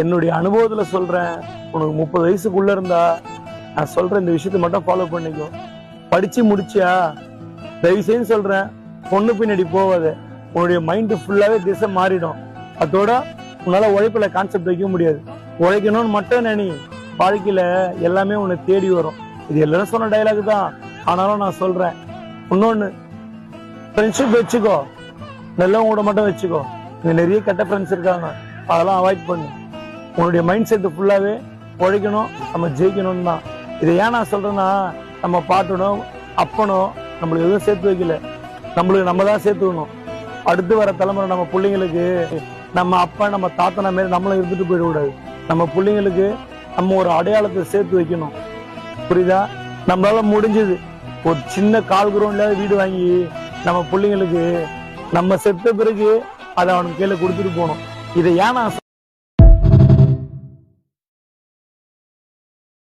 என்னுடைய அனுபவத்துல சொல்றேன். உனக்கு 30 வயசுக்குள்ள இருந்தா நான் சொல்ற இந்த விஷயத்த மட்டும் ஃபாலோ பண்ணிக்கோ. படிச்சு முடிச்சியா, தயவு செய்து சொல்றேன், பொண்ணு பின்னாடி போவாத. உன்னுடைய மைண்ட் ஃபுல்லாவே திசை மாறிடும். அதோட உன்னால உழைப்புல கான்செப்ட் வைக்க முடியாது. உழைக்கணும்னு மட்டும் நினை, வாழ்க்கையில எல்லாமே உன்னை தேடி வரும். இது எல்லாரும் சொன்ன டைலாக் தான், ஆனாலும் நான் சொல்றேன். இன்னொன்னு, ஃப்ரெண்ட்ஷிப் வச்சுக்கோ, நல்லவங்க மட்டும் வச்சுக்கோ. இங்க நிறைய கெட்ட ஃப்ரெண்ட்ஸ் இருக்காங்க, அதெல்லாம் அவாய்ட் பண்ணு. உன்னுடைய மைண்ட் செட் ஃபுல்லாவே உழைக்கணும், நம்ம ஜெயிக்கணும்னு தான். இதை ஏன் நான் சொல்றேன்னா, நம்ம பாட்டணும் அப்பனும் நம்மளுக்கு எதுவும் சேர்த்து வைக்கல, நம்மளுக்கு நம்ம தான் சேர்த்துக்கணும். அடுத்து வர தலைமுறை நம்ம பிள்ளைங்களுக்கு நம்ம அப்பா நம்ம தாத்தனா மாரி நம்மளும் இருந்துட்டு போயிடக்கூடாது. நம்ம பிள்ளைங்களுக்கு நம்ம ஒரு அடையாளத்தை சேர்த்து வைக்கணும். புரியுதா? நம்மளால முடிஞ்சது ஒரு சின்ன கால் கிரவுண்ட்ல வீடு வாங்கி நம்ம பிள்ளைங்களுக்கு நம்ம செத்த பிறகு அதை அவனுக்கு கையில கொடுத்துட்டு போகணும். இதை ஏன் நான்